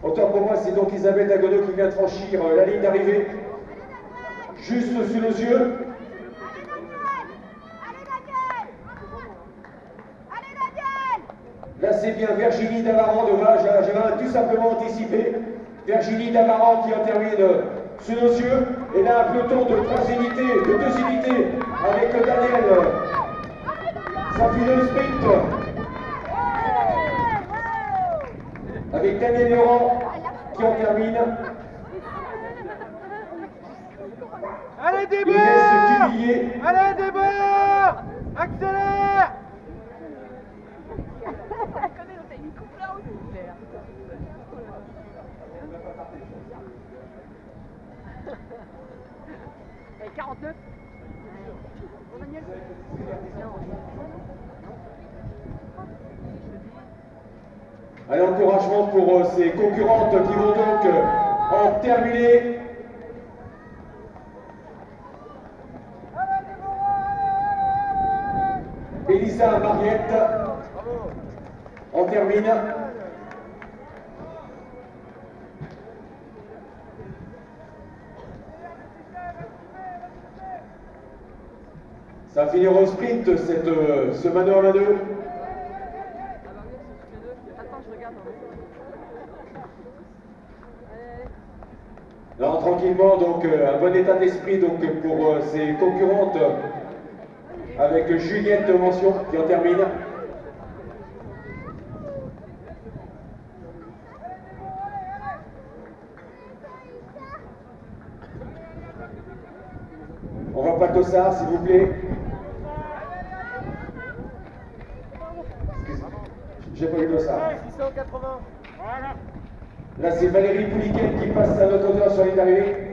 Autant pour moi, c'est donc Isabelle Dagoneau qui vient de franchir la ligne d'arrivée, juste sous nos yeux. Là, c'est bien Virginie Davaran, dommage, j'avais tout simplement anticipé. Virginie Davaran qui en termine sous nos yeux. Et là, un peloton de 3 unités, de 2 unités, avec Daniel. Ça finit le sprint. Avec Daniel Laurent qui en termine. Allez, débat! Allez, débat! Accélère! Et 49. Allez, encouragement pour ces concurrentes qui vont donc en terminer. Elisa Mariette en termine. Ça va finir au sprint, ce mano à mano. Non, tranquillement, donc un bon état d'esprit donc, pour ces concurrentes avec Juliette Mention qui en termine. On va pas Tossard, s'il vous plaît. J'ai pas eu Tossard. 680. Voilà. Là, c'est Valérie Pouliquet qui passe à notre hauteur sur les arrivées.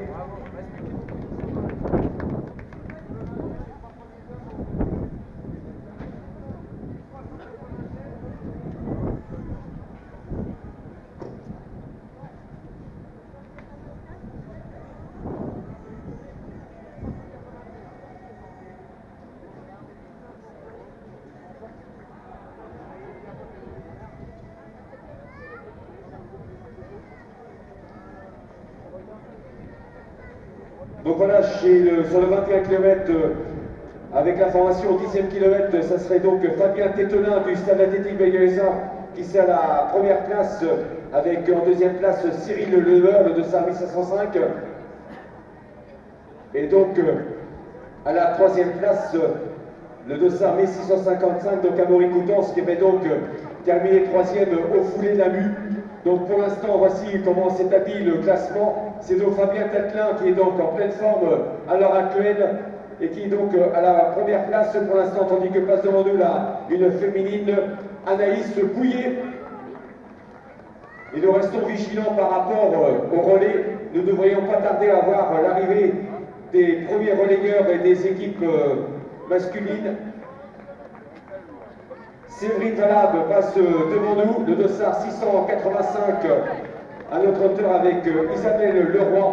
Donc voilà, sur le 21 km, avec la formation au 10e kilomètre, ça serait donc Fabien Tételin du Stade Athlétique Béguézin qui sera à la première place, avec en deuxième place Cyril Leleur, le dossard 1505. Et donc à la troisième place, le dossard 1655, donc Amaury Coutances, qui avait donc terminé troisième au foulé de la mue. Donc pour l'instant, voici comment s'établit le classement. C'est donc Fabien Tételin qui est donc en pleine forme à l'heure actuelle et qui est donc à la première place pour l'instant, tandis que passe devant nous là une féminine, Anaïs Bouillet. Et nous restons vigilants par rapport au relais. Nous ne devrions pas tarder à voir l'arrivée des premiers relayeurs et des équipes masculines. Séverine Valab passe devant nous, le dossard 685 à notre hauteur avec Isabelle Leroy.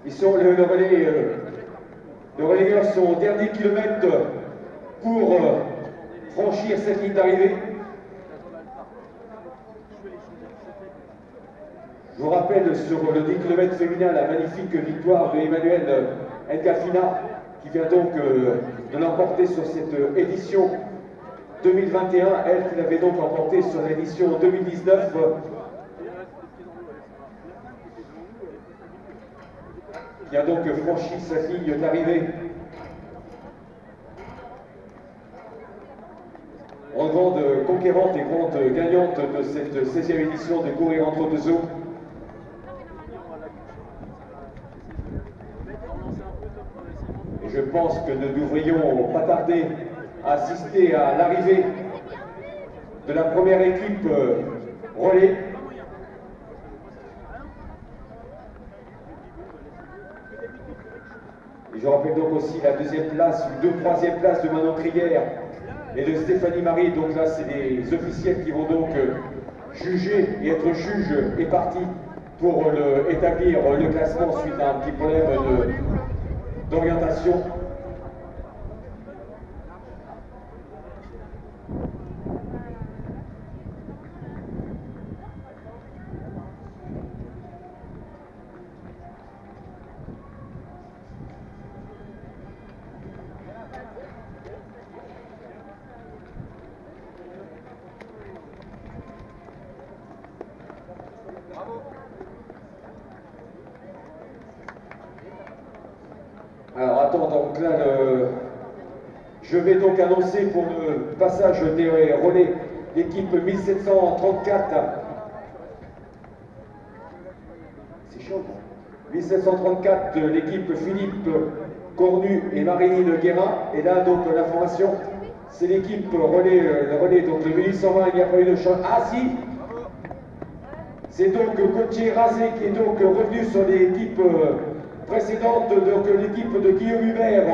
Ils sont le relayeur sont au dernier kilomètre pour franchir cette ligne d'arrivée. Je vous rappelle sur le 10 km féminin la magnifique victoire de Emmanuel Ngafina qui vient donc de l'emporter sur cette édition 2021, elle qui l'avait donc emporté sur l'édition 2019. Qui a donc franchi cette ligne d'arrivée. En grande conquérante et grande gagnante de cette 16e édition de Courir entre deux eaux. Et je pense que nous devrions pas tarder à assister à l'arrivée de la première équipe relais. Et je rappelle donc aussi la deuxième place, ou troisième place de Manon Crière et de Stéphanie Marie. Donc là, c'est des officiels qui vont donc juger et être juges et partis pour établir le classement suite à un petit problème d'orientation. Alors attends, donc là, je vais donc annoncer pour le passage des relais l'équipe 1734. C'est chaud, 1734 de l'équipe Philippe Cornu et Marie-Line Guérin. Et là, donc, l'information, c'est l'équipe relais, donc le 1120, il n'y a pas eu de chance. Ah si! C'est donc Gauthier Razé qui est donc revenu sur l'équipe précédente, donc l'équipe de Guillaume Hubert.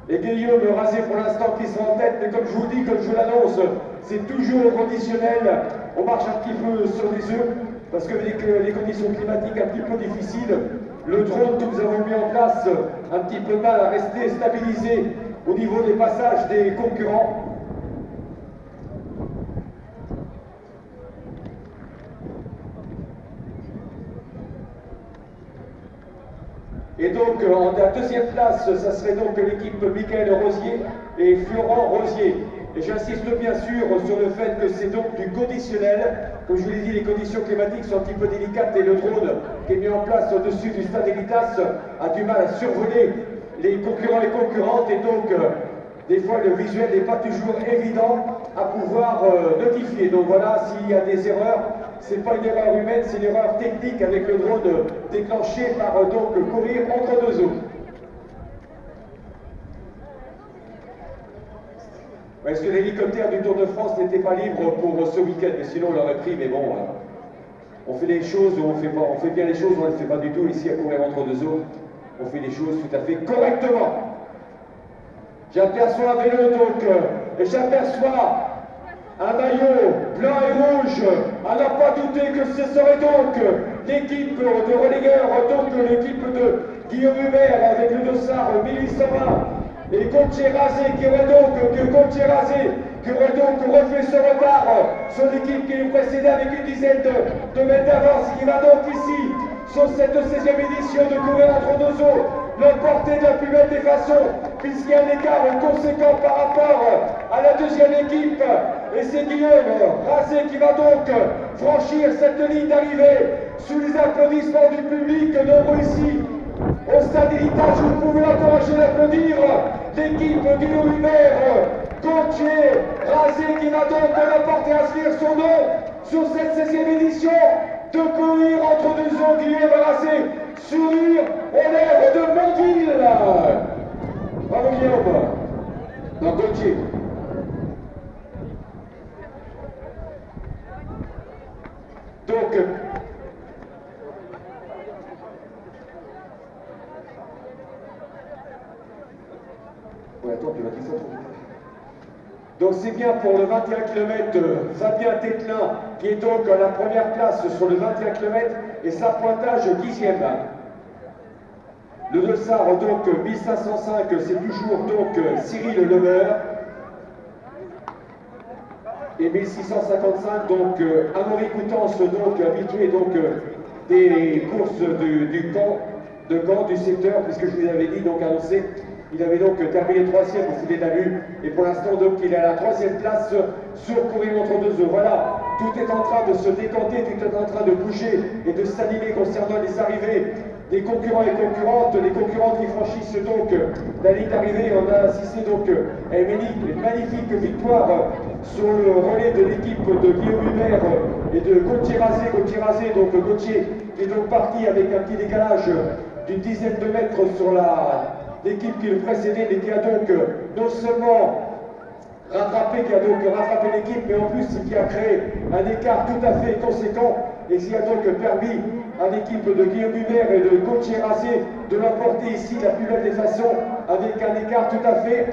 Et Guillaume Razé pour l'instant qui sont en tête, mais comme je vous dis, comme je vous l'annonce, c'est toujours conditionnel. On marche un petit peu sur les œufs, parce que les conditions climatiques un petit peu difficiles, le drone que nous avons mis en place un petit peu mal à rester stabilisé au niveau des passages des concurrents. Et donc, en la deuxième place, ça serait donc l'équipe Michael Rosier et Florent Rosier. Et j'insiste bien sûr sur le fait que c'est donc du conditionnel. Comme je vous l'ai dit, les conditions climatiques sont un petit peu délicates et le drone qui est mis en place au-dessus du stade Elitas a du mal à survoler les concurrents et concurrentes. Et donc, des fois, le visuel n'est pas toujours évident à pouvoir notifier. Donc voilà, s'il y a des erreurs, c'est pas une erreur humaine, c'est une erreur technique avec le drone déclenché par donc courir entre deux eaux. Est-ce que l'hélicoptère du Tour de France n'était pas libre pour ce week-end? Mais sinon, on l'aurait pris, mais bon, on fait les choses, on fait bien les choses, on ne les fait pas du tout ici à courir entre deux eaux. On fait les choses tout à fait correctement. J'aperçois un vélo donc, et j'aperçois un maillot blanc et rouge, à n'en pas douter que ce serait donc l'équipe de relayeurs, donc l'équipe de Guillaume Hubert avec le dossard 1820 et Gauthier Razé qui aurait donc refait son retard sur l'équipe qui lui précédait avec une dizaine de mètres d'avance, qui va donc ici sur cette 16e édition de courir entre deux eaux l'emporter de la plus belle des façons, puisqu'il y a un écart conséquent par rapport à la deuxième équipe. Et c'est Guillaume Razé qui va donc franchir cette ligne d'arrivée sous les applaudissements du public nombreux ici au stade Elitas. Vous pouvez encourager l'applaudir l'équipe Guillaume Hubert, Gauthier Razé qui va donc l'emporter à inscrire son nom sur cette 16e édition de courir entre deux eaux. Guillaume Razé, sourire aux lèvres de Mondeville. Bravo Guillaume. Non, Gauthier. Donc, ouais, attends, tu vas dire ça trop vite. Donc c'est bien pour le 21 km de Fabien Tételin qui est donc à la première place sur le 21 km et sa pointage 10e. Le dossard donc 1505, c'est toujours donc Cyril Lemeur. Et 1655, donc Amaury Coutances, donc habitué donc des courses du camp, du secteur, puisque je vous avais dit, donc annoncé, il avait donc terminé 3e au filet d'Amu, et pour l'instant donc il est à la 3e place sur courir entre deux eaux. Voilà, tout est en train de se décanter, tout est en train de bouger et de s'animer concernant les arrivées des concurrents et concurrentes, les concurrentes qui franchissent donc la ligne d'arrivée. On a assisté donc à une magnifique victoire sur le relais de l'équipe de Guillaume Hubert et de Gauthier Razé. Donc Gauthier qui est donc parti avec un petit décalage d'une dizaine de mètres sur l'équipe qui le précédait, mais qui a donc non seulement rattrapé l'équipe, mais en plus qui a créé un écart tout à fait conséquent et qui a donc permis à l'équipe de Guillaume Hubert et de Gauthier Razé de l'emporter ici de la plus belle des façons avec un écart tout à fait